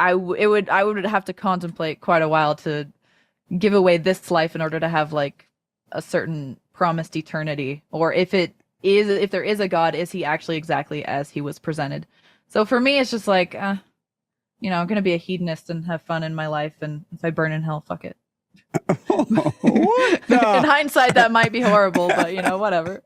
I would have to contemplate quite a while to give away this life in order to have like a certain promised eternity, or if there is a God, is he actually exactly as he was presented? So for me, it's just like, I'm gonna be a hedonist and have fun in my life, and if I burn in hell, fuck it. What In the? hindsight, that might be horrible, but whatever.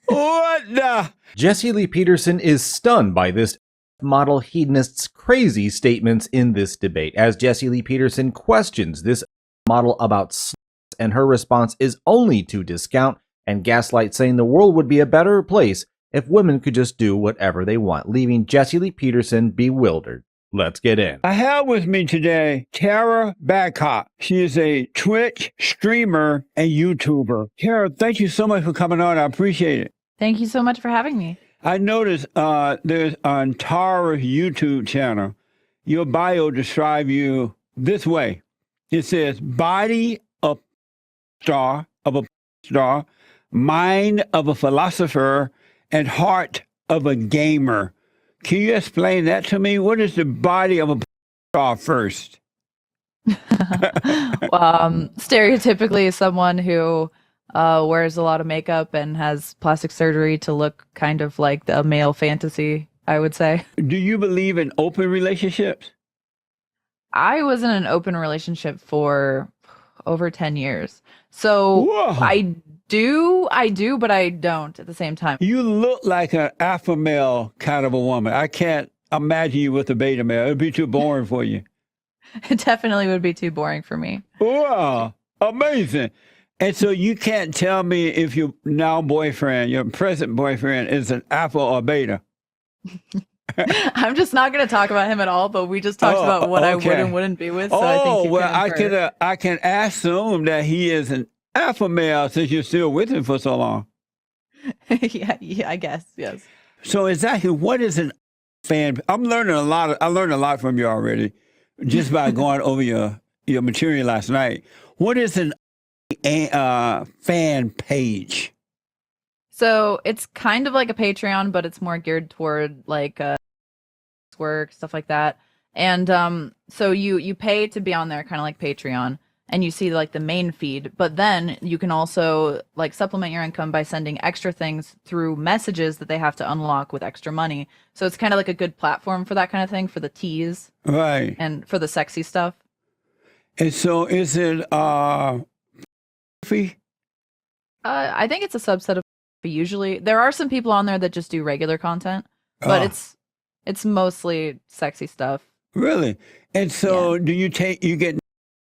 What the? Jesse Lee Peterson is stunned by this model hedonist's crazy statements in this debate, as Jesse Lee Peterson questions this model about sluts, and her response is only to discount and gaslight, saying the world would be a better place if women could just do whatever they want, leaving Jesse Lee Peterson bewildered. Let's get in. I have with me today Tara Badcock. She is a Twitch streamer and YouTuber. Tara, thank you so much for coming on. I appreciate it. Thank you so much for having me. I noticed there's on Tara's YouTube channel, your bio describes you this way. It says, body of a star, mind of a philosopher, and heart of a gamer. Can you explain that to me? What is the body of a star first? Stereotypically, someone who wears a lot of makeup and has plastic surgery to look kind of like the male fantasy, I would say. Do you believe in open relationships? I was in an open relationship for over 10 years. So Whoa. I do, but I don't at the same time. You look like an alpha male kind of a woman. I can't imagine you with a beta male. It'd be too boring for you. It definitely would be too boring for me. Wow, amazing. And so you can't tell me if your now boyfriend, your present boyfriend, is an alpha or beta. I'm just not going to talk about him at all, but we just talked about what I would and wouldn't be with. So I think I can assume that he is an alpha male since you're still with him for so long. yeah, I guess, yes. So exactly, what is an fan? I learned a lot from you already, just by going over your material last night. What is an fan page? So it's kind of like a Patreon, but it's more geared toward like work, stuff like that. And so you pay to be on there, kind of like Patreon, and you see like the main feed, but then you can also like supplement your income by sending extra things through messages that they have to unlock with extra money. So it's kind of like a good platform for that kind of thing, for the teas, right, and for the sexy stuff. And so is it fee? I think it's a subset of. Usually there are some people on there that just do regular content, but it's mostly sexy stuff. Really? And so do you get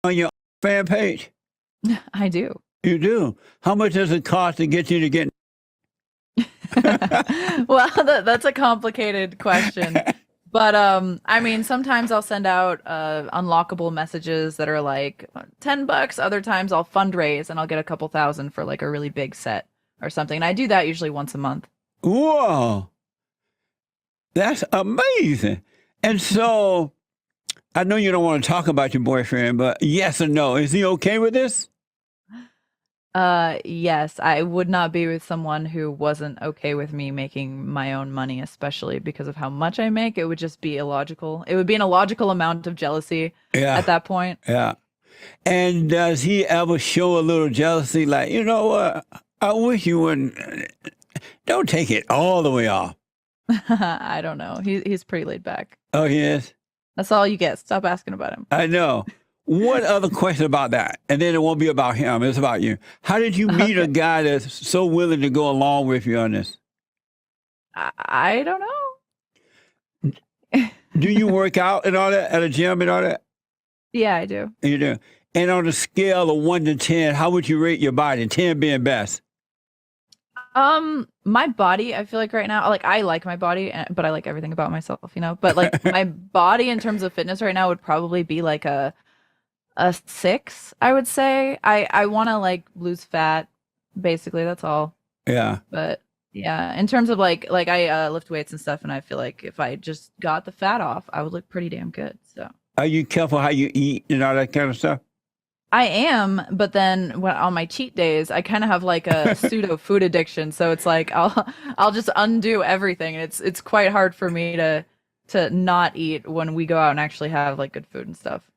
on your fan page? I do. You do? How much does it cost to get you to get? Well, that's a complicated question. But I mean, sometimes I'll send out unlockable messages that are like $10. Other times I'll fundraise and I'll get a couple thousand for like a really big set or something. And I do that usually once a month. Whoa. That's amazing. And so I know you don't want to talk about your boyfriend, but yes or no, is he okay with this? Yes, I would not be with someone who wasn't okay with me making my own money, especially because of how much I make. It would just be illogical. It would be an illogical amount of jealousy at that point. Yeah. And does he ever show a little jealousy? Like, you know what? I wish you wouldn't. Don't take it all the way off. I don't know. He's pretty laid back. Oh, he is? That's all you get. Stop asking about him. I know. What other question about that? And then it won't be about him. It's about you. How did you meet a guy that's so willing to go along with you on this? I don't know. Do you work out and all that at a gym and all that? Yeah, I do. You do. And on a scale of 1 to 10, how would you rate your body? 10 being best. My body, I feel like right now, like I like my body, but I like everything about myself, But like my body in terms of fitness right now would probably be like a 6, I would say. I want to like lose fat, basically. That's all. Yeah. But yeah, in terms of like I lift weights and stuff, and I feel like if I just got the fat off, I would look pretty damn good. So. Are you careful how you eat and all that kind of stuff? I am, but then on my cheat days, I kind of have like a pseudo food addiction. So it's like I'll just undo everything, and it's quite hard for me to to not eat when we go out and actually have like good food and stuff.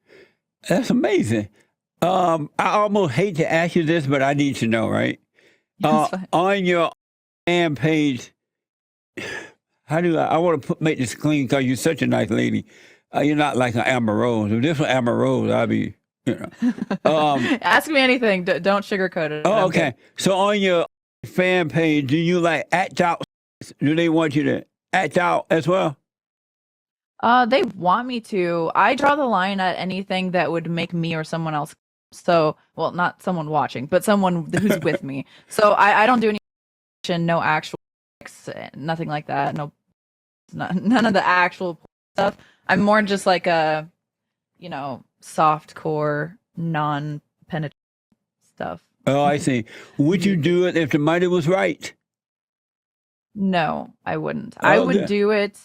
That's amazing. I almost hate to ask you this, but I need to know, right? It's fine. On your fan page, how do I want to make this clean because you're such a nice lady. You're not like an Amber Rose. If this was Amber Rose, I'd be, Ask me anything. Don't sugarcoat it. Oh, I'm okay. good. So on your fan page, do you like act out? Do they want you to act out as well? They want me to. I draw the line at anything that would make me or someone else. So, well, not someone watching, but someone who's with me. So I don't do any action, no actual sex, nothing like that. No, none of the actual stuff. I'm more just like a, soft core, non-penetrative stuff. Oh, I see. Would you do it if the money was right? No, I wouldn't. Oh, I would good. do it.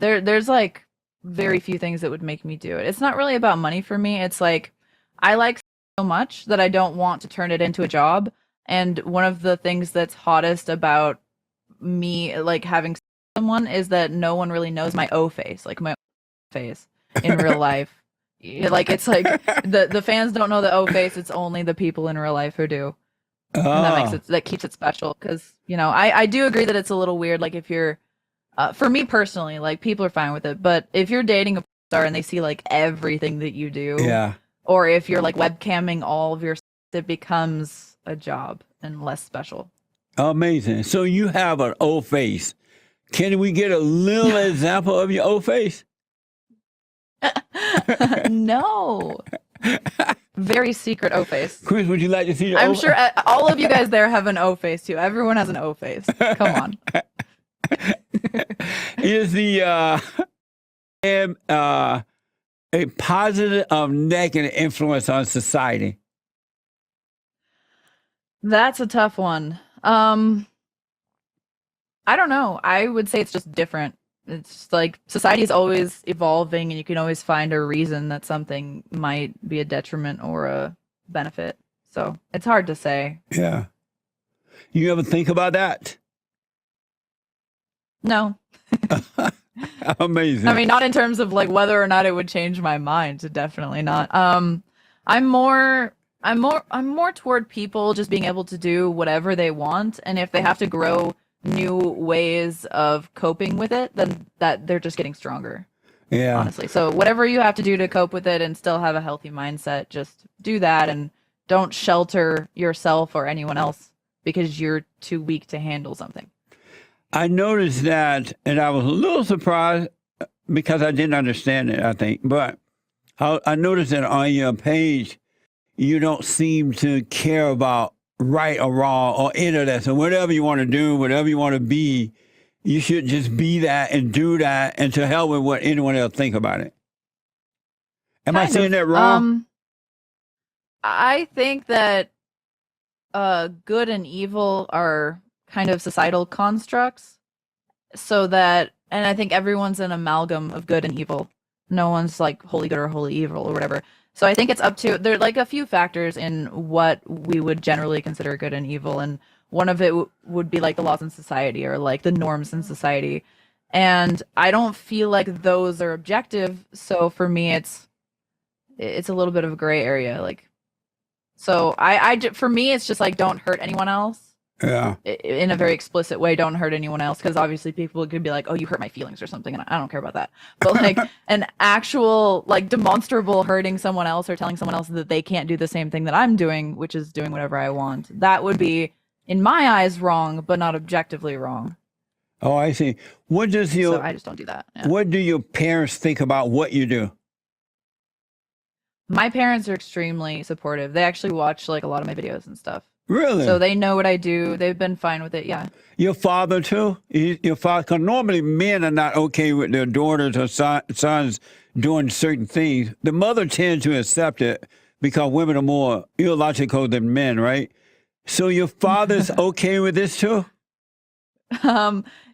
There's like very few things that would make me do it. It's not really about money for me. It's like I like so much that I don't want to turn it into a job. And one of the things that's hottest about me like having someone is that no one really knows my O face, like my O face in real life. Like it's like the fans don't know the O face. It's only the people in real life who do. And that keeps it special because I do agree that it's a little weird. Like if you're for me personally, like people are fine with it, but if you're dating a star and they see like everything that you do, Yeah. or if you're like webcamming all of your stuff, it becomes a job and less special. Amazing. So you have an O face. Can we get a little example of your O face? No. Very secret O face. Chris, would you like to see your I'm O sure all of you guys there have an O face too. Everyone has an O face. Come on. Is the a positive or negative influence on society? That's a tough one. I don't know. I would say it's just different. It's just like society is always evolving and you can always find a reason that something might be a detriment or a benefit. So it's hard to say. Yeah. You ever think about that? No. Amazing. I mean, not in terms of like whether or not it would change my mind. Definitely not. I'm more toward people just being able to do whatever they want, and if they have to grow new ways of coping with it, then that they're just getting stronger. Yeah. Honestly. So whatever you have to do to cope with it and still have a healthy mindset, just do that and don't shelter yourself or anyone else because you're too weak to handle something. I noticed that, and I was a little surprised because I didn't understand it, I think. But I noticed that on your page, you don't seem to care about right or wrong or any of that. So whatever you want to do, whatever you want to be, you should just be that and do that, and to hell with what anyone else think about it. Am I saying that wrong? I think that good and evil are kind of societal constructs, so that, and I think everyone's an amalgam of good and evil. No one's like wholly good or wholly evil or whatever. So I think it's up to, there are like a few factors in what we would generally consider good and evil, and one of it would be like the laws in society or like the norms in society. And I don't feel like those are objective, so for me it's a little bit of a gray area. Like, so for me it's just like don't hurt anyone else. Yeah. In a very explicit way, don't hurt anyone else, because obviously people could be like, oh, you hurt my feelings or something, and I don't care about that. But like an actual like demonstrable hurting someone else or telling someone else that they can't do the same thing that I'm doing, which is doing whatever I want, that would be in my eyes wrong, but not objectively wrong. Oh, I see. What does your So I just don't do that. Yeah. What do your parents think about what you do? My parents are extremely supportive. They actually watch like a lot of my videos and stuff. Really? So they know what I do. They've been fine with it. Yeah. Your father too? Your father? Because normally men are not okay with their daughters or sons doing certain things. The mother tends to accept it because women are more illogical than men, right? So your father's okay with this too?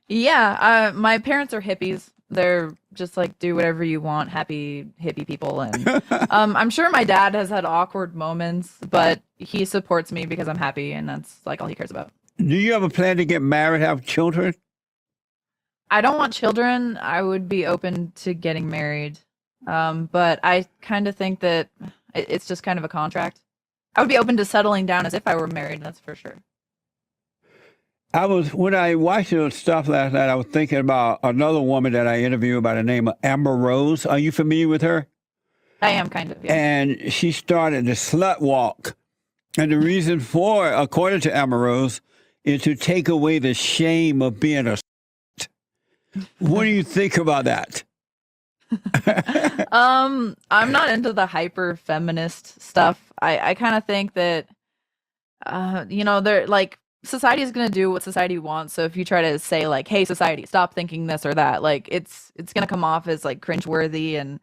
Yeah. My parents are hippies. They're just like, do whatever you want, happy hippie people. And I'm sure my dad has had awkward moments, but he supports me because I'm happy, and that's like all he cares about. Do you have a plan to get married, have children? I don't want children. I would be open to getting married. But I kind of think that it's just kind of a contract. I would be open to settling down as if I were married, that's for sure. When I watched your stuff last night, I was thinking about another woman that I interviewed by the name of Amber Rose. Are you familiar with her? I am kind of, yeah. And she started the slut walk. And the reason for it, according to Amber Rose, is to take away the shame of being a slut. What do you think about that? I'm not into the hyper feminist stuff. I kind of think that, they're like, society is going to do what society wants. So if you try to say like, hey, society, stop thinking this or that, like it's going to come off as like cringeworthy and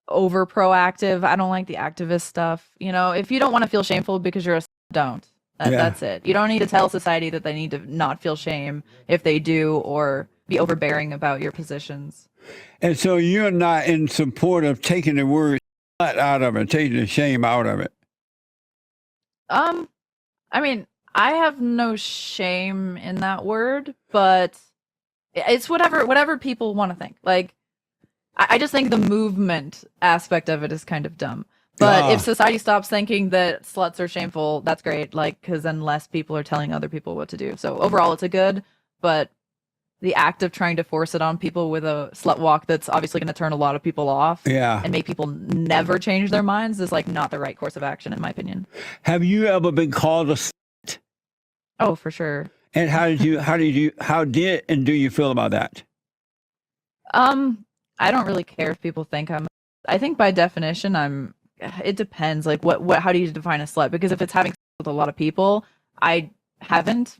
over proactive. I don't like the activist stuff. If you don't want to feel shameful because you're don't. That's it. You don't need to tell society that they need to not feel shame if they do, or be overbearing about your positions. And so you're not in support of taking the word slut out of it, taking the shame out of it. I mean, I have no shame in that word, but it's whatever people want to think. Like, I just think the movement aspect of it is kind of dumb. But if society stops thinking that sluts are shameful, that's great. Like, because then less people are telling other people what to do. So overall, it's a good. But the act of trying to force it on people with a slut walk that's obviously going to turn a lot of people off, and make people never change their minds, is like not the right course of action, in my opinion. Have you ever been called a slut? Oh, for sure. And how did and do you feel about that? I don't really care if people think I think by definition it depends. Like how do you define a slut? Because if it's having sex with a lot of people, I haven't.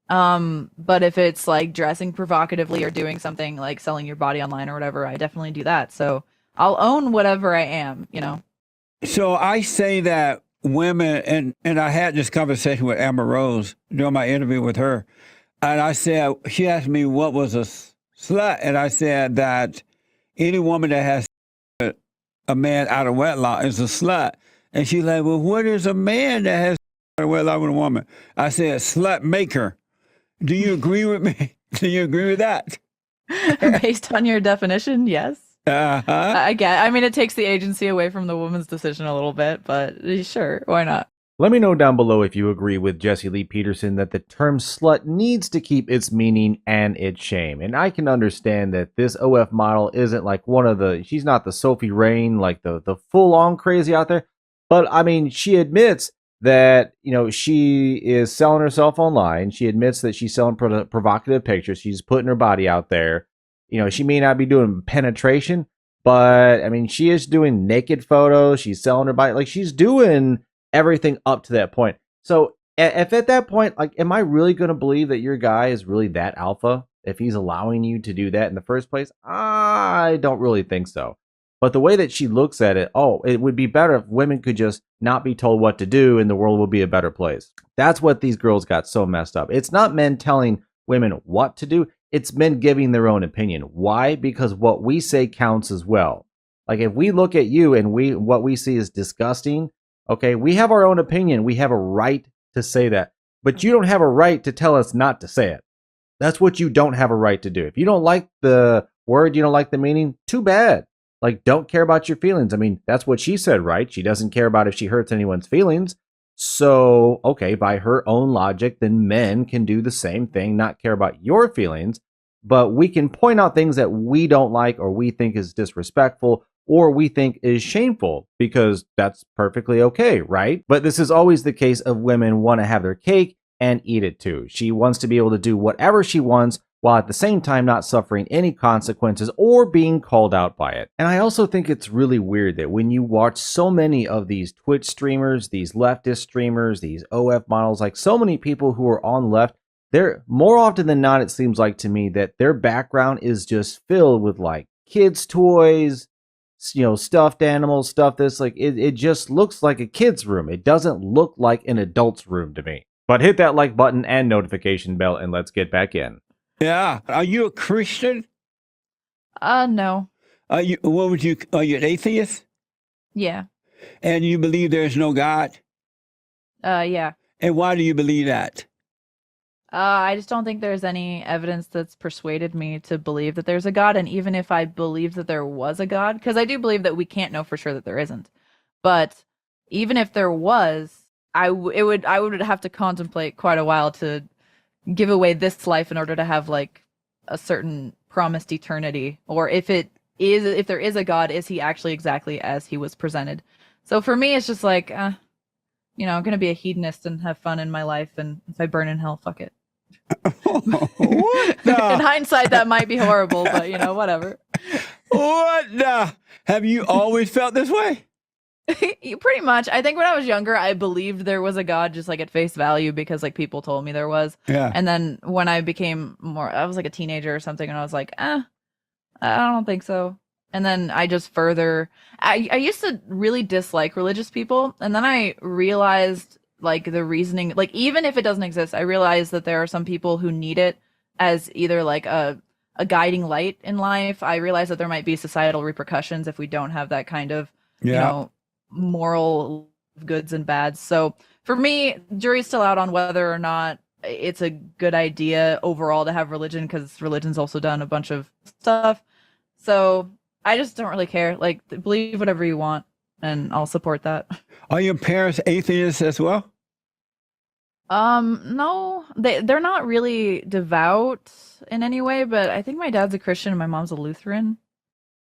But if it's like dressing provocatively or doing something like selling your body online or whatever, I definitely do that. So I'll own whatever I am, So I say that women, and I had this conversation with Amber Rose during my interview with her, and I said, she asked me what was a slut, and I said that any woman that has a man out of wedlock is a slut. And she's like, well, what is a man that has out of wedlock with a woman? I said, slut maker. Do you agree with me? Do you agree with that? Based on your definition, yes. Uh-huh. I mean, it takes the agency away from the woman's decision a little bit, but sure, why not? Let me know down below if you agree with Jesse Lee Peterson that the term slut needs to keep its meaning and its shame. And I can understand that this OF model isn't like she's not the Sophie Rain, like the full-on crazy out there. But I mean, she admits that, she is selling herself online. She admits that she's selling provocative pictures. She's putting her body out there. She may not be doing penetration, but I mean, she is doing naked photos. She's selling her body. Like, she's doing everything up to that point. So if at that point, like, am I really going to believe that your guy is really that alpha if he's allowing you to do that in the first place? I don't really think so. But the way that she looks at it, it would be better if women could just not be told what to do and the world would be a better place. That's what these girls got so messed up. It's not men telling women what to do. It's men giving their own opinion. Why? Because what we say counts as well. Like, if we look at you and what we see is disgusting, okay, we have our own opinion. We have a right to say that. But you don't have a right to tell us not to say it. That's what you don't have a right to do. If you don't like the word, you don't like the meaning, too bad. Like, don't care about your feelings. I mean, that's what she said, right? She doesn't care about if she hurts anyone's feelings. So, okay, by her own logic, then men can do the same thing, not care about your feelings. But we can point out things that we don't like, or we think is disrespectful, or we think is shameful, because that's perfectly okay, right? But this is always the case of women want to have their cake and eat it too. She wants to be able to do whatever she wants, while at the same time not suffering any consequences or being called out by it. And I also think it's really weird that when you watch so many of these Twitch streamers, these leftist streamers, these OF models, like so many people who are on left, they're more often than not, it seems like to me, that their background is just filled with like kids' toys, stuffed animals, stuff this, like it just looks like a kid's room. It doesn't look like an adult's room to me. But hit that like button and notification bell and let's get back in. Yeah. Are you a Christian? No. Are you an atheist? Yeah. And you believe there's no God? Yeah. And why do you believe that? I just don't think there's any evidence that's persuaded me to believe that there's a God. And even if I believed that there was a God, because I do believe that we can't know for sure that there isn't. But even if there was, I would have to contemplate quite a while to give away this life in order to have like a certain promised eternity. Or if there is a God, is he actually exactly as he was presented? So for me, it's just like, I'm gonna be a hedonist and have fun in my life, and if I burn in hell, fuck it. What the? In hindsight, that might be horrible, but whatever. What the? Have you always felt this way? Pretty much. I think when I was younger, I believed there was a God just like at face value because like people told me there was. Yeah. And then when I became I was like a teenager or something, and I was like, I don't think so. And then I used to really dislike religious people. And then I realized like the reasoning, like even if it doesn't exist, I realized that there are some people who need it as either like a guiding light in life. I realized that there might be societal repercussions if we don't have that kind of, moral goods and bads. So for me, jury's still out on whether or not it's a good idea overall to have religion, because religion's also done a bunch of stuff. So I just don't really care. Like, believe whatever you want, and I'll support that. Are your parents atheists as well? No, they're not really devout in any way, but I think my dad's a Christian and my mom's a Lutheran.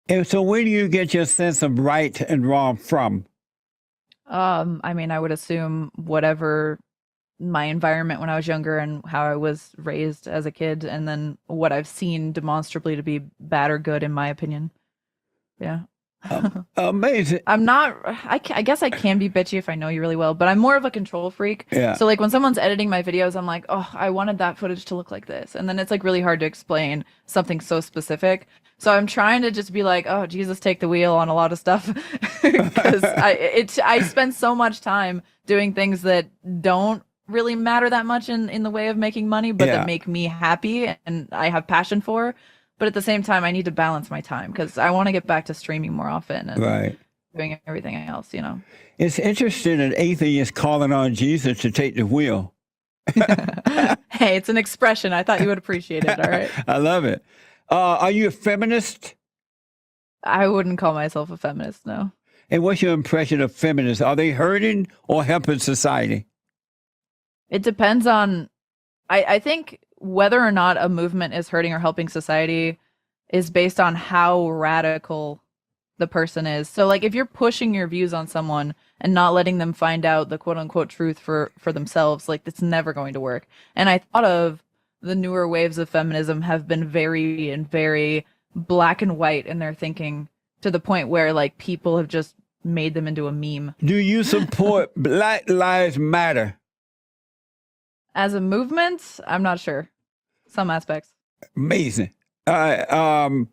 And so where do you get your sense of right and wrong from? I mean, I would assume whatever my environment when I was younger and how I was raised as a kid, and then what I've seen demonstrably to be bad or good, in my opinion. Yeah. Amazing. I guess I can be bitchy if I know you really well, but I'm more of a control freak. Yeah. So like when someone's editing my videos, I'm like, oh, I wanted that footage to look like this. And then it's like really hard to explain something so specific. So I'm trying to just be like, oh, Jesus, take the wheel on a lot of stuff. Because I spend so much time doing things that don't really matter that much in the way of making money, but that make me happy and I have passion for. But at the same time, I need to balance my time because I want to get back to streaming more often and doing everything else, It's interesting that atheists calling on Jesus to take the wheel. Hey, it's an expression. I thought you would appreciate it, all right? I love it. Are you a feminist? I wouldn't call myself a feminist, no. And what's your impression of feminists? Are they hurting or helping society? It depends on, I think whether or not a movement is hurting or helping society is based on how radical the person is. So like if you're pushing your views on someone and not letting them find out the quote unquote truth for themselves, like it's never going to work. And I thought of the newer waves of feminism have been very black and white in their thinking, to the point where like people have just made them into a meme. Do you support Black Lives Matter? As a movement, I'm not sure. Some aspects. Amazing. Have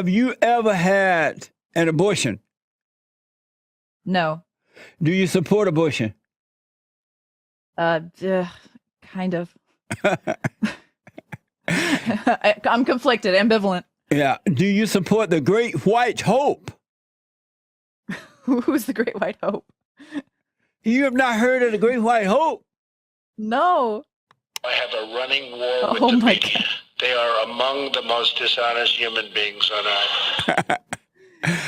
you ever had an abortion? No. Do you support abortion? Kind of. I'm conflicted, ambivalent. Yeah. Do you support the Great White Hope? Who's the Great White Hope? You have not heard of the Great White Hope? No. I have a running war with Oh the my media. God. They are among the most dishonest human beings on earth.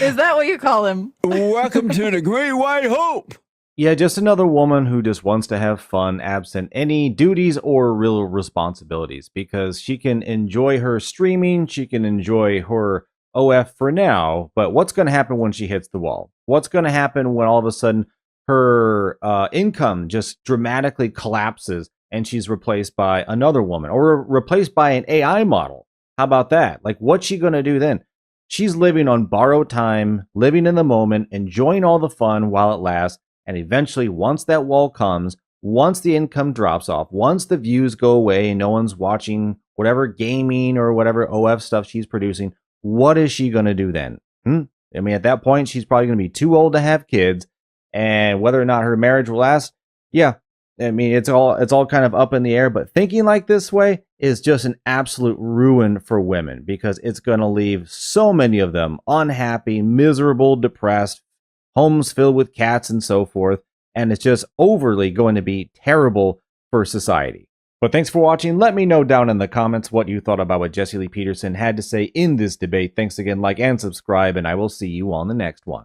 Is that what you call him? Welcome to the Great White Hope. Yeah, just another woman who just wants to have fun absent any duties or real responsibilities, because she can enjoy her streaming, she can enjoy her OF for now, but what's going to happen when she hits the wall? What's going to happen when all of a sudden her income just dramatically collapses and she's replaced by another woman or replaced by an AI model? How about that? Like, what's she going to do then? She's living on borrowed time, living in the moment, enjoying all the fun while it lasts. And eventually, once that wall comes, once the income drops off, once the views go away and no one's watching whatever gaming or whatever OF stuff she's producing, what is she going to do then? I mean, at that point, she's probably going to be too old to have kids. And whether or not her marriage will last, yeah, I mean, it's all kind of up in the air. But thinking like this way is just an absolute ruin for women, because it's going to leave so many of them unhappy, miserable, depressed, homes filled with cats and so forth. And it's just overly going to be terrible for society. But thanks for watching. Let me know down in the comments what you thought about what Jesse Lee Peterson had to say in this debate. Thanks again, like and subscribe, and I will see you on the next one.